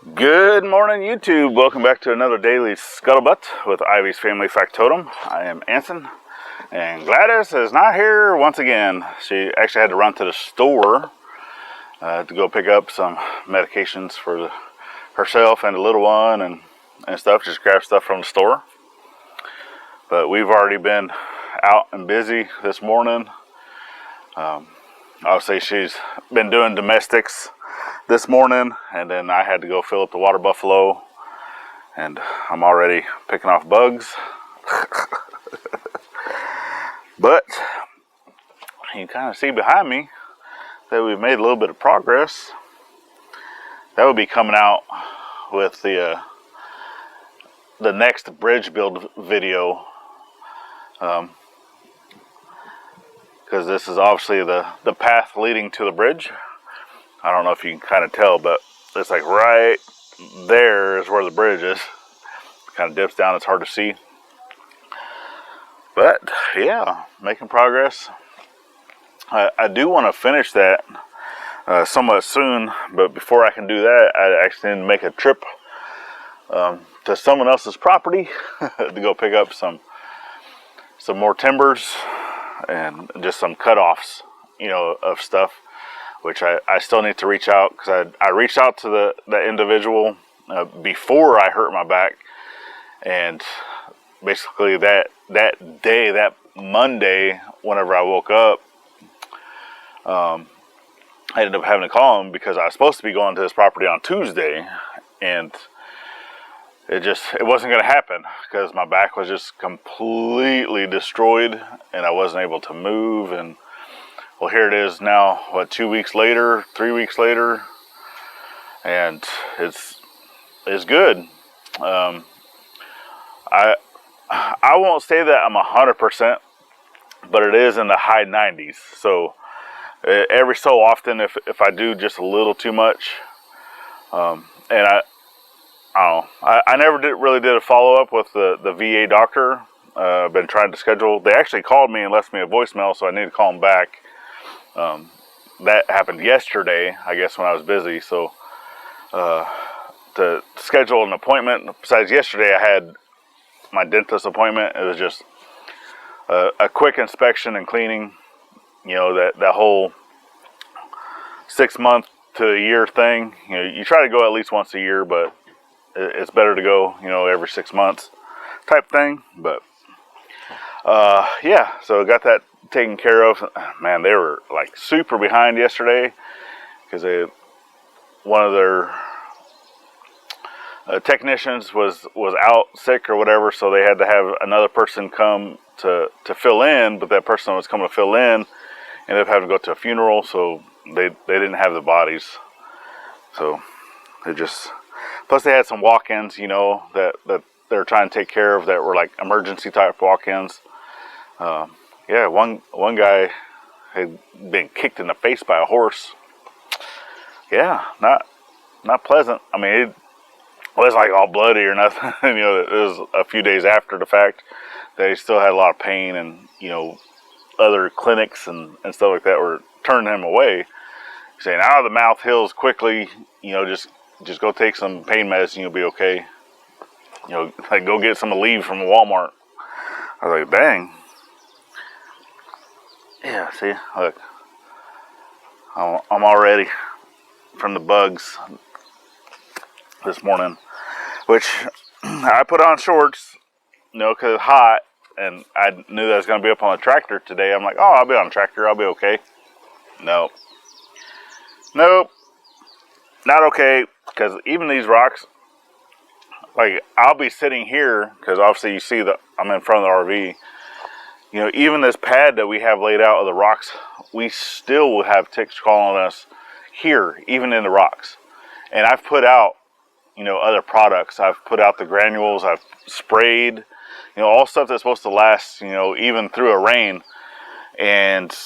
Good morning, YouTube. Welcome back to another daily Scuttlebutt with Ivy's Family Factotum. I am Anson, and Gladys is not here once again. She actually had to run to the store to go pick up some medications for herself and the little one and stuff. Just grab stuff from the store. But we've already been out and busy this morning. Obviously, she's been doing domestics this morning, and then I had to go fill up the water buffalo, and I'm already picking off bugs. But you can kind of see behind me that we've made a little bit of progress. That will be coming out with the next bridge build video, because this is obviously the path leading to the bridge. I don't know if you can kind of tell, but it's like right there is where the bridge is. It kind of dips down, it's hard to see. But yeah, making progress. I do want to finish that somewhat soon, but before I can do that, I actually need to make a trip to someone else's property to go pick up some more timbers and just some cutoffs, of stuff. Which I still need to reach out, because I reached out to the individual before I hurt my back, and basically that day, that Monday, whenever I woke up, I ended up having to call him because I was supposed to be going to his property on Tuesday, and it wasn't going to happen because my back was just completely destroyed and I wasn't able to move. And well, here it is now, 2 weeks later, 3 weeks later, and it's good. I won't say that I'm 100%, but it is in the high 90s. So every so often, if I do just a little too much, and I don't know, I never really did a follow-up with the VA doctor. I've been trying to schedule. They actually called me and left me a voicemail, so I need to call them back. That happened yesterday, I guess, when I was busy. So to schedule an appointment, besides yesterday I had my dentist appointment. It was just a quick inspection and cleaning. That whole 6 month to a year thing. You try to go at least once a year, but it's better to go every 6 months type thing. But yeah, so got that taken care of. Man, they were like super behind yesterday because one of their technicians was out sick or whatever, so they had to have another person come to fill in. But that person was coming to fill in ended up having to go to a funeral, so they didn't have the bodies. So they just, plus they had some walk-ins, that they're trying to take care of, that were like emergency type walk-ins. Yeah, one guy had been kicked in the face by a horse. Yeah, not pleasant. I mean, it was like all bloody or nothing. It was a few days after the fact. They still had a lot of pain, and other clinics and stuff like that were turning him away, saying, "Out of the mouth heals quickly. Just go take some pain medicine, you'll be okay. Like go get some Aleve from Walmart." I was like, dang. Yeah, see, look, I'm all ready from the bugs this morning, which I put on shorts, because it's hot, and I knew that I was going to be up on the tractor today. I'm like, oh, I'll be on the tractor, I'll be okay. Nope, not okay, because even these rocks, like, I'll be sitting here, because obviously you see that I'm in front of the RV. Even this pad that we have laid out of the rocks, we still will have ticks crawling on us here, even in the rocks. And I've put out, other products. I've put out the granules, I've sprayed, all stuff that's supposed to last, even through a rain, and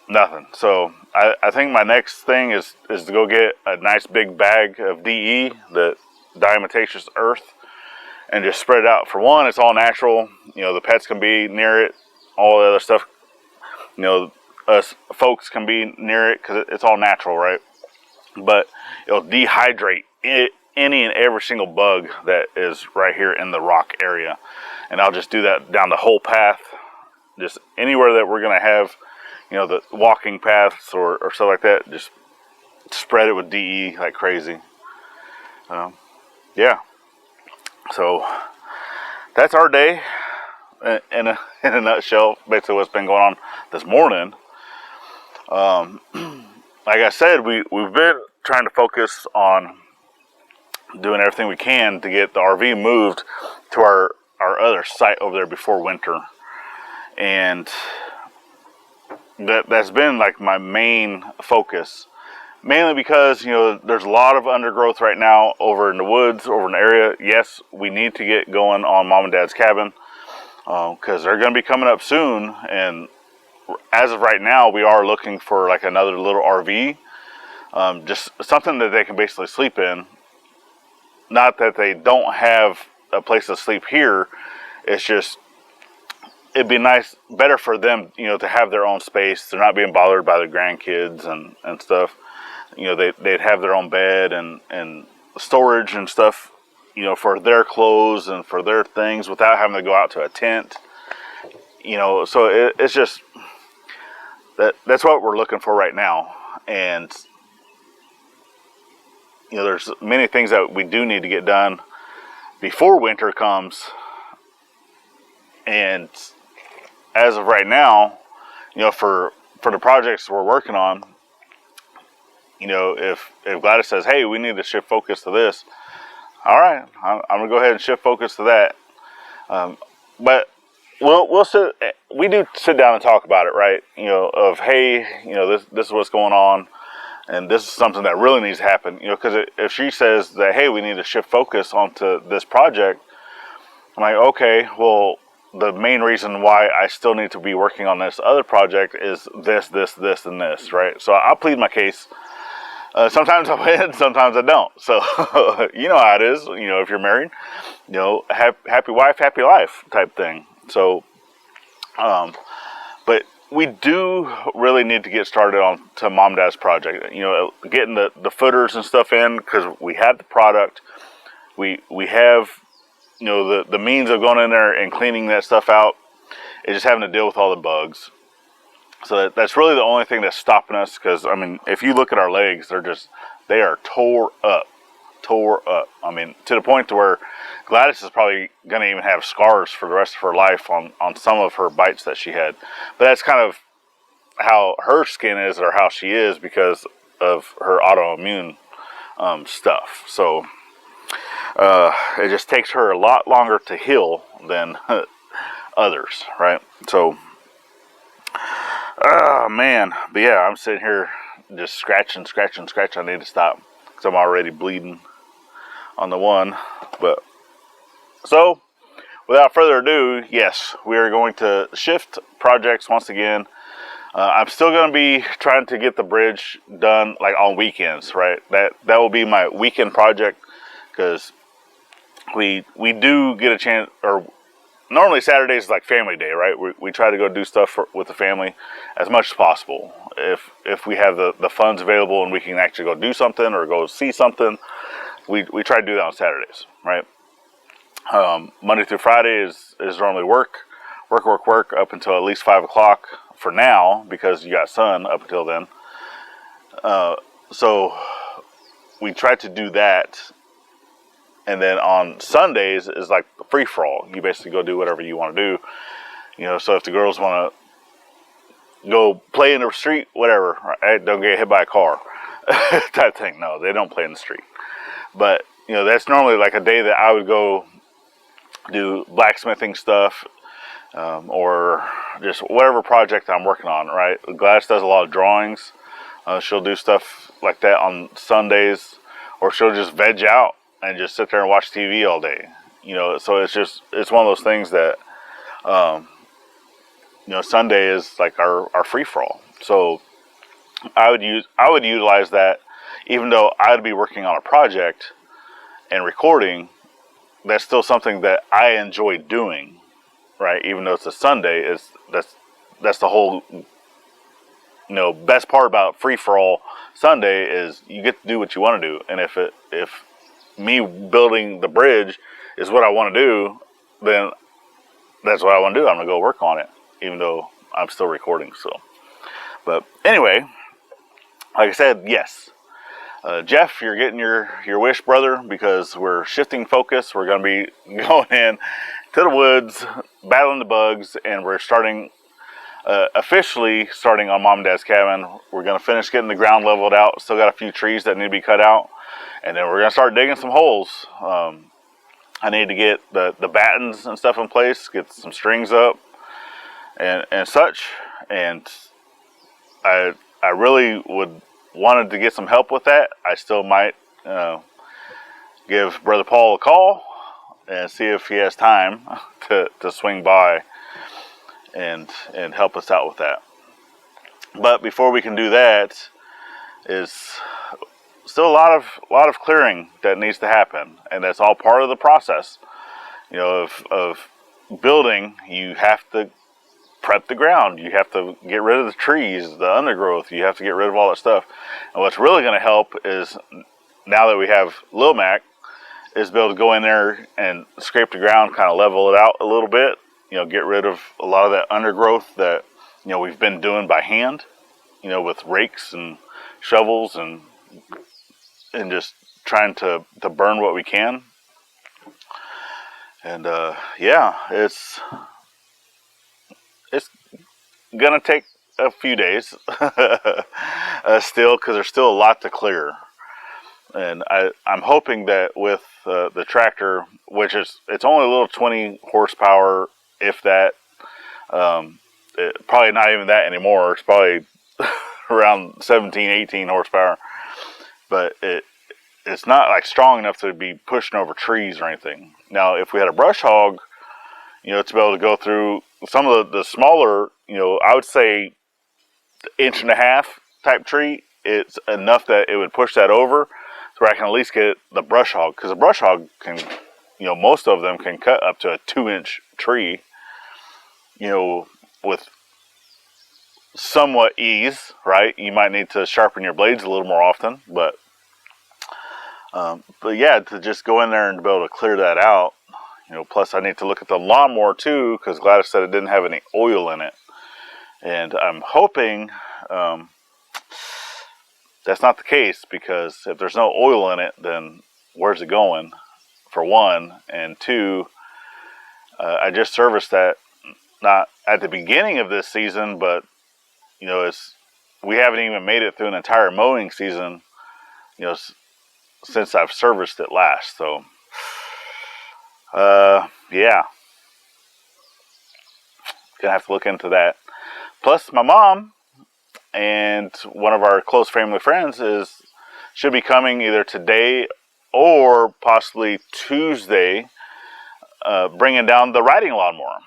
nothing. So I think my next thing is to go get a nice big bag of DE, the diatomaceous earth, and just spread it out. For one, it's all natural. The pets can be near it. All the other stuff, us folks can be near it because it's all natural, right? But it'll dehydrate it any and every single bug that is right here in the rock area. And I'll just do that down the whole path, just anywhere that we're going to have, you know, the walking paths or stuff like that, just spread it with DE like crazy. Yeah, so that's our day in a nutshell, basically what's been going on this morning. Like I said, we've been trying to focus on doing everything we can to get the RV moved to our other site over there before winter. And that's been like my main focus, mainly because, you know, there's a lot of undergrowth right now over in the woods, over in the area. Yes, we need to get going on Mom and Dad's cabin, because they're going to be coming up soon. And as of right now, we are looking for like another little RV, just something that they can basically sleep in. Not that they don't have a place to sleep here. It's just, it'd be nice, better for them, you know, to have their own space. They're not being bothered by the grandkids and stuff. You know, they'd have their own bed and storage and stuff, you know, for their clothes and for their things without having to go out to a tent. You know, so it's just, that's what we're looking for right now. And, you know, there's many things that we do need to get done before winter comes. And as of right now, you know, for the projects we're working on, you know, if Gladys says, hey, we need to shift focus to this, all right, I'm gonna go ahead and shift focus to that. But we do sit down and talk about it, right? You know, of, hey, you know, this is what's going on, and this is something that really needs to happen. You know, because if she says that, hey, we need to shift focus onto this project, I'm like, okay, well, the main reason why I still need to be working on this other project is this, and this, right? So I'll plead my case. Sometimes I win, sometimes I don't. So, you know how it is, you know, if you're married, you know, happy wife, happy life type thing. So, but we do really need to get started on to Mom and Dad's project. You know, getting the footers and stuff in, because we have the product. We have, you know, the means of going in there and cleaning that stuff out. It's just having to deal with all the bugs. So that's really the only thing that's stopping us, because, I mean, if you look at our legs, they are tore up. I mean, to the point to where Gladys is probably going to even have scars for the rest of her life on some of her bites that she had. But that's kind of how her skin is, or how she is, because of her autoimmune stuff. So it just takes her a lot longer to heal than others, right? So, man. But yeah, I'm sitting here just scratching. I need to stop because I'm already bleeding on the one. But so, without further ado, yes, we are going to shift projects once again. I'm still going to be trying to get the bridge done like on weekends, right? That will be my weekend project, because we do get a chance, or normally Saturdays is like family day, right? We try to go do stuff with the family as much as possible. If we have the funds available and we can actually go do something or go see something, we try to do that on Saturdays, right? Monday through Friday is normally work up until at least 5 o'clock for now, because you got sun up until then. So we try to do that. And then on Sundays is like the free-for-all. You basically go do whatever you want to do. You know, so if the girls want to go play in the street, whatever, right? Don't get hit by a car type thing. No, they don't play in the street. But, you know, that's normally like a day that I would go do blacksmithing stuff, or just whatever project I'm working on, right? Gladys does a lot of drawings. She'll do stuff like that on Sundays, or she'll just veg out and just sit there and watch TV all day. You know, so it's one of those things that, you know, Sunday is like our free-for-all. So I would utilize that, even though I'd be working on a project and recording. That's still something that I enjoy doing, right? Even though it's a Sunday, that's the whole, you know, best part about free-for-all Sunday is you get to do what you want to do. And if me building the bridge is what I want to do, then that's what I want to do. I'm going to go work on it, even though I'm still recording. So, but anyway, like I said, yes. Jeff, you're getting your wish, brother, because we're shifting focus. We're going to be going in to the woods, battling the bugs, and we're starting, officially starting on Mom and Dad's cabin. We're going to finish getting the ground leveled out. Still got a few trees that need to be cut out. And then we're going to start digging some holes. I need to get the battens and stuff in place, get some strings up and such. And I really wanted to get some help with that. I still might give Brother Paul a call and see if he has time to swing by and help us out with that. But before we can do that, is still a lot of clearing that needs to happen, and that's all part of the process. You know, of building, you have to prep the ground. You have to get rid of the trees, the undergrowth. You have to get rid of all that stuff. And what's really going to help is, now that we have Lil Mac, is be able to go in there and scrape the ground, kind of level it out a little bit. You know, get rid of a lot of that undergrowth that, you know, we've been doing by hand. You know, with rakes and shovels and just trying to burn what we can. And yeah, it's gonna take a few days still, because there's still a lot to clear. And I'm hoping that with the tractor, which it's only a little 20 horsepower, if that, probably not even that anymore. It's probably around 17, 18 horsepower, but it's not like strong enough to be pushing over trees or anything. Now, if we had a brush hog, you know, to be able to go through some of the smaller, you know, I would say 1.5 inch type tree, it's enough that it would push that over, so where I can at least get the brush hog, because a brush hog can, you know, most of them can cut up to a 2-inch tree, you know, with somewhat ease, right? You might need to sharpen your blades a little more often, but yeah, to just go in there and be able to clear that out, you know. Plus, I need to look at the lawnmower too, because Gladys said it didn't have any oil in it, and I'm hoping that's not the case, because if there's no oil in it, then where's it going? For one, and two, I just serviced that, not at the beginning of this season, but you know, we haven't even made it through an entire mowing season, you know, since I've serviced it last. So, yeah, gonna have to look into that. Plus, my mom and one of our close family friends should be coming either today or possibly Tuesday, bringing down the riding lawnmower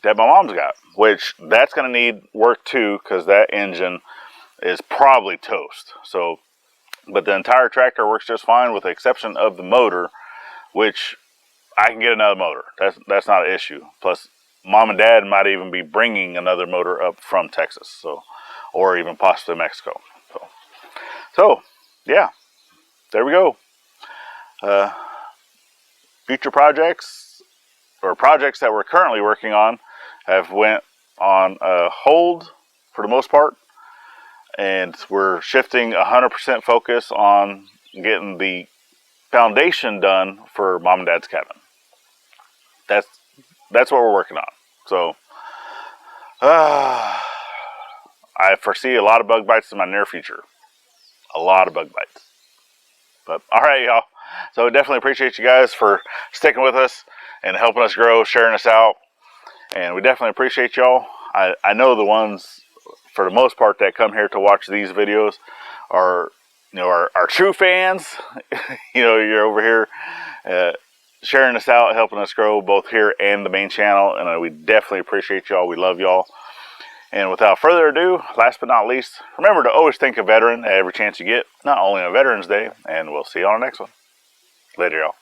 that my mom's got, which that's going to need work too, because that engine is probably toast. So, but the entire tractor works just fine, with the exception of the motor, which I can get another motor. That's not an issue. Plus, Mom and Dad might even be bringing another motor up from Texas, so, or even possibly Mexico. So yeah, there we go. Future projects, or projects that we're currently working on, have went on hold for the most part, and we're shifting 100% focus on getting the foundation done for Mom and Dad's cabin. That's what we're working on. So I foresee a lot of bug bites in my near future. A lot of bug bites. But all right, y'all. So we definitely appreciate you guys for sticking with us and helping us grow, sharing us out. And we definitely appreciate y'all. I know the ones, for the most part, that come here to watch these videos are, you know, our true fans. You know, you're over here sharing us out, helping us grow both here and the main channel. And we definitely appreciate y'all. We love y'all. And without further ado, last but not least, remember to always thank a veteran at every chance you get, not only on Veterans Day. And we'll see you on the next one. Later, y'all.